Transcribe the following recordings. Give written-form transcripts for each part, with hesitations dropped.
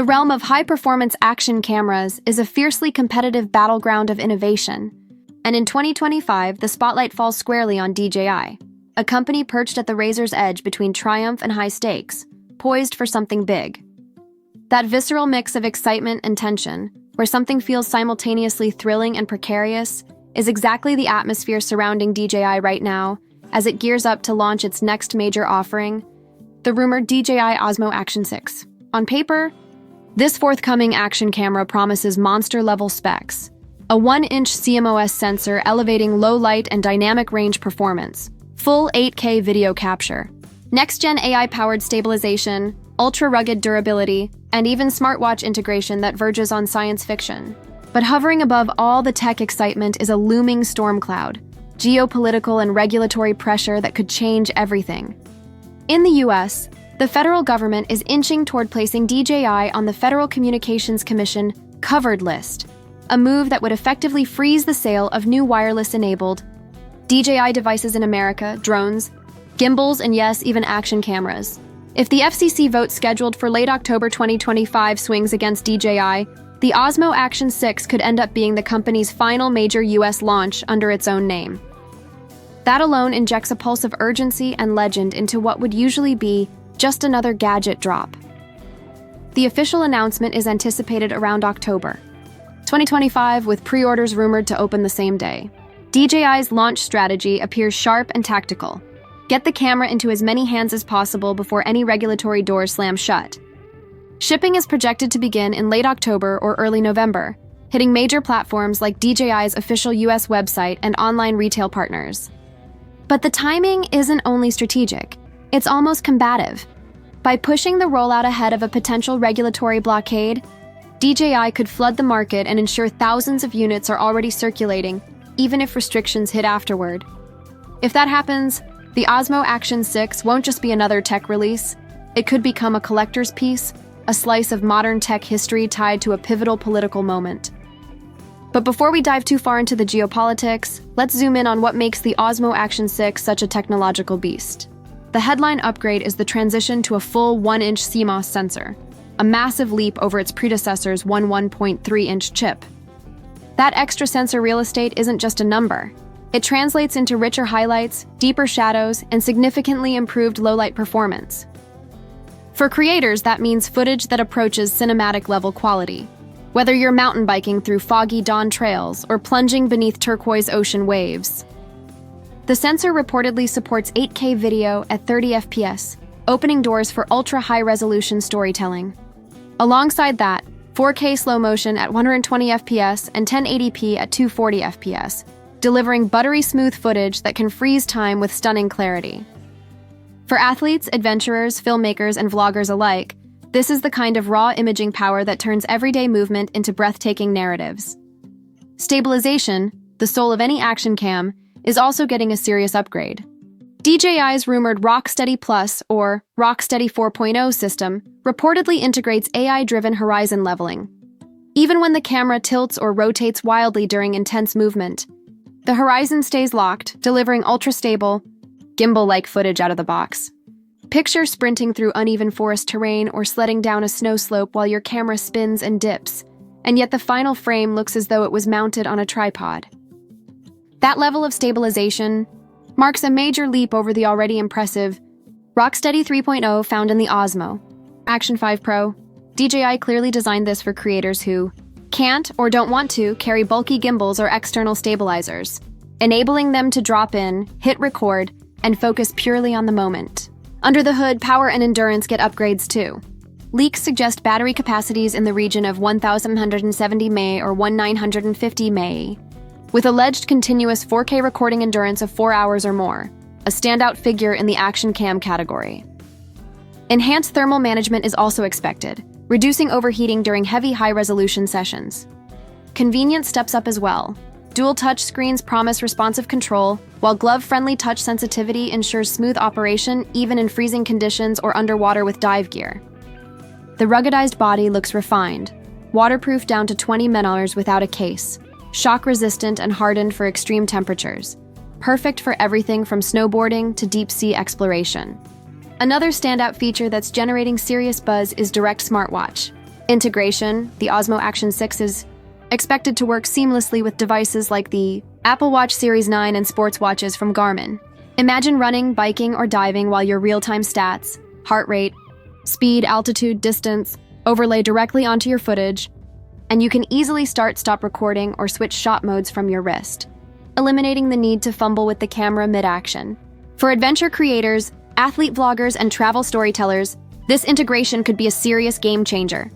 The realm of high-performance action cameras is a fiercely competitive battleground of innovation, and in 2025, the spotlight falls squarely on DJI, a company perched at the razor's edge between triumph and high stakes, poised for something big. That visceral mix of excitement and tension, where something feels simultaneously thrilling and precarious, is exactly the atmosphere surrounding DJI right now as it gears up to launch its next major offering, the rumored DJI Osmo Action 6. On paper, this forthcoming action camera promises monster-level specs, a 1-inch CMOS sensor elevating low-light and dynamic range performance, full 8K video capture, next-gen AI-powered stabilization, ultra-rugged durability, and even smartwatch integration that verges on science fiction. But hovering above all the tech excitement is a looming storm cloud, geopolitical and regulatory pressure that could change everything. In the US, the federal government is inching toward placing DJI on the Federal Communications Commission covered list, a move that would effectively freeze the sale of new wireless-enabled DJI devices in America, drones, gimbals, and yes, even action cameras. If the FCC vote scheduled for late October 2025 swings against DJI, the Osmo Action 6 could end up being the company's final major US launch under its own name. That alone injects a pulse of urgency and legend into what would usually be just another gadget drop. The official announcement is anticipated around October 2025, with pre-orders rumored to open the same day. DJI's launch strategy appears sharp and tactical. Get the camera into as many hands as possible before any regulatory doors slam shut. Shipping is projected to begin in late October or early November, hitting major platforms like DJI's official US website and online retail partners. But the timing isn't only strategic, it's almost combative. By pushing the rollout ahead of a potential regulatory blockade, DJI could flood the market and ensure thousands of units are already circulating, even if restrictions hit afterward. If that happens, the Osmo Action 6 won't just be another tech release, it could become a collector's piece, a slice of modern tech history tied to a pivotal political moment. But before we dive too far into the geopolitics, let's zoom in on what makes the Osmo Action 6 such a technological beast. The headline upgrade is the transition to a full 1-inch CMOS sensor, a massive leap over its predecessor's 1.3-inch chip. That extra sensor real estate isn't just a number. It translates into richer highlights, deeper shadows, and significantly improved low-light performance. For creators, that means footage that approaches cinematic-level quality. Whether you're mountain biking through foggy dawn trails or plunging beneath turquoise ocean waves. The sensor reportedly supports 8K video at 30 FPS, opening doors for ultra-high-resolution storytelling. Alongside that, 4K slow motion at 120 FPS and 1080p at 240 FPS, delivering buttery smooth footage that can freeze time with stunning clarity. For athletes, adventurers, filmmakers, and vloggers alike, this is the kind of raw imaging power that turns everyday movement into breathtaking narratives. Stabilization, the soul of any action cam, is also getting a serious upgrade. DJI's rumored RockSteady Plus, or RockSteady 4.0 system, reportedly integrates AI-driven horizon leveling. Even when the camera tilts or rotates wildly during intense movement, the horizon stays locked, delivering ultra-stable, gimbal-like footage out of the box. Picture sprinting through uneven forest terrain or sledding down a snow slope while your camera spins and dips, and yet the final frame looks as though it was mounted on a tripod. That level of stabilization marks a major leap over the already impressive RockSteady 3.0 found in the Osmo Action 5 Pro. DJI clearly designed this for creators who can't or don't want to carry bulky gimbals or external stabilizers, enabling them to drop in, hit record, and focus purely on the moment. Under the hood, power and endurance get upgrades too. Leaks suggest battery capacities in the region of 1,170 mAh or 1,950 mAh, with alleged continuous 4K recording endurance of 4 hours or more, a standout figure in the action cam category. Enhanced thermal management is also expected, reducing overheating during heavy high-resolution sessions. Convenience steps up as well. Dual touch screens promise responsive control, while glove-friendly touch sensitivity ensures smooth operation even in freezing conditions or underwater with dive gear. The ruggedized body looks refined, waterproof down to 20 mAh without a case, shock-resistant and hardened for extreme temperatures, perfect for everything from snowboarding to deep-sea exploration. Another standout feature that's generating serious buzz is Direct Smartwatch. Integration, the Osmo Action 6 is expected to work seamlessly with devices like the Apple Watch Series 9 and sports watches from Garmin. Imagine running, biking, or diving while your real-time stats, heart rate, speed, altitude, distance, overlay directly onto your footage, and you can easily stop recording or switch shot modes from your wrist, eliminating the need to fumble with the camera mid-action. For adventure creators, athlete vloggers, and travel storytellers, this integration could be a serious game changer.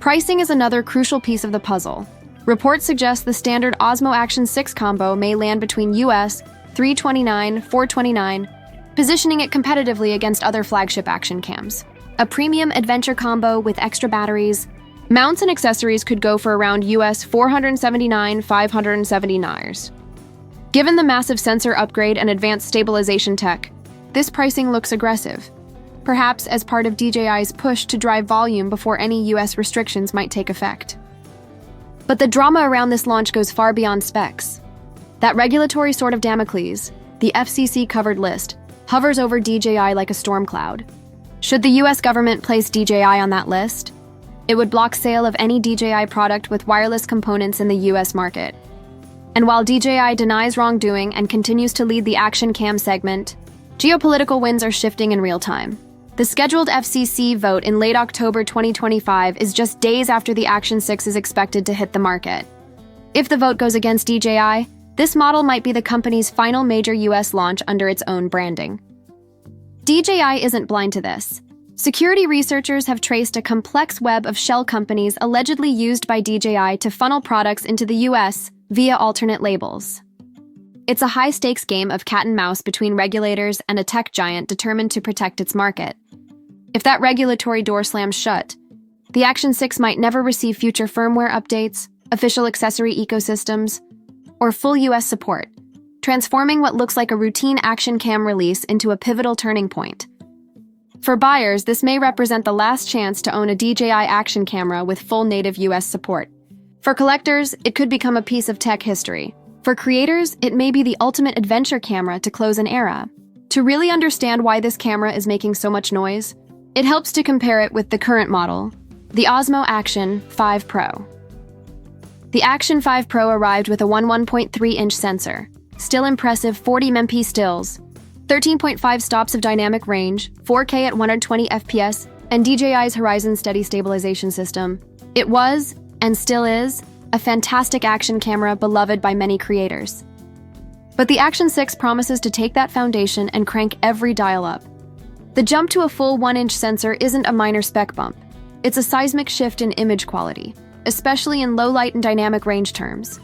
Pricing is another crucial piece of the puzzle. Reports suggest the standard Osmo Action 6 combo may land between US $329, $429, positioning it competitively against other flagship action cams. A premium adventure combo with extra batteries, mounts, and accessories could go for around US $479, $579. Given the massive sensor upgrade and advanced stabilization tech, this pricing looks aggressive, perhaps as part of DJI's push to drive volume before any US restrictions might take effect. But the drama around this launch goes far beyond specs. That regulatory sword of Damocles, the FCC-covered list, hovers over DJI like a storm cloud. Should the US government place DJI on that list, it would block sale of any DJI product with wireless components in the US market. And while DJI denies wrongdoing and continues to lead the action cam segment, geopolitical winds are shifting in real time. The scheduled FCC vote in late October 2025 is just days after the Action 6 is expected to hit the market. If the vote goes against DJI, this model might be the company's final major US launch under its own branding. DJI isn't blind to this. Security researchers have traced a complex web of shell companies allegedly used by DJI to funnel products into the US via alternate labels. It's a high-stakes game of cat and mouse between regulators and a tech giant determined to protect its market. If that regulatory door slams shut, the Action 6 might never receive future firmware updates, official accessory ecosystems, or full US support, transforming what looks like a routine action cam release into a pivotal turning point. For buyers, this may represent the last chance to own a DJI action camera with full native US support. For collectors, it could become a piece of tech history. For creators, it may be the ultimate adventure camera to close an era. To really understand why this camera is making so much noise, it helps to compare it with the current model, the Osmo Action 5 Pro. The Action 5 Pro arrived with a 1.3-inch sensor, still impressive 40 MP stills, 13.5 stops of dynamic range, 4K at 120 FPS, and DJI's Horizon Steady stabilization system. It was, and still is, a fantastic action camera beloved by many creators. But the Action 6 promises to take that foundation and crank every dial up. The jump to a full 1-inch sensor isn't a minor spec bump. It's a seismic shift in image quality, especially in low light and dynamic range terms.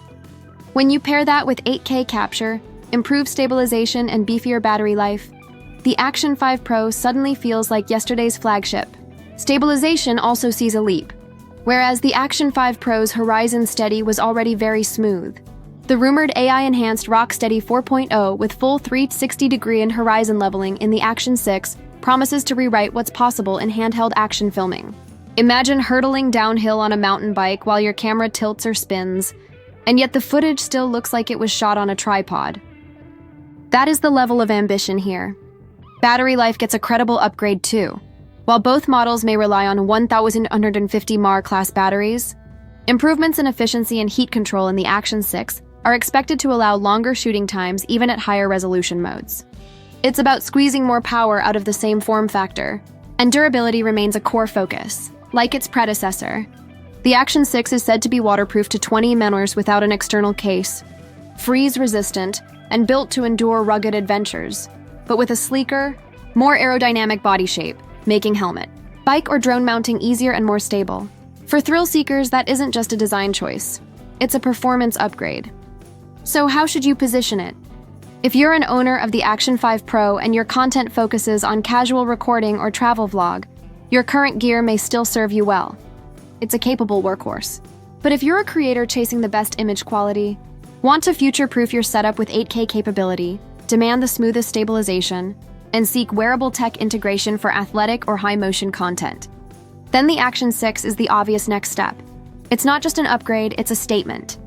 When you pair that with 8K capture, improved stabilization, and beefier battery life, the Action 5 Pro suddenly feels like yesterday's flagship. Stabilization also sees a leap. Whereas the Action 5 Pro's Horizon Steady was already very smooth, the rumored AI-enhanced RockSteady 4.0 with full 360-degree and horizon leveling in the Action 6 promises to rewrite what's possible in handheld action filming. Imagine hurtling downhill on a mountain bike while your camera tilts or spins, and yet the footage still looks like it was shot on a tripod. That is the level of ambition here. Battery life gets a credible upgrade too. While both models may rely on 1,150 mAh class batteries, improvements in efficiency and heat control in the Action 6 are expected to allow longer shooting times even at higher resolution modes. It's about squeezing more power out of the same form factor, and durability remains a core focus. Like its predecessor, the Action 6 is said to be waterproof to 20 mm without an external case, freeze-resistant, and built to endure rugged adventures, but with a sleeker, more aerodynamic body shape, making helmet, bike, or drone mounting easier and more stable. For thrill seekers, that isn't just a design choice. It's a performance upgrade. So how should you position it? If you're an owner of the Action 5 Pro and your content focuses on casual recording or travel vlog, your current gear may still serve you well. It's a capable workhorse. But if you're a creator chasing the best image quality, want to future-proof your setup with 8K capability, demand the smoothest stabilization, and seek wearable tech integration for athletic or high-motion content, then the Action 6 is the obvious next step. It's not just an upgrade, it's a statement.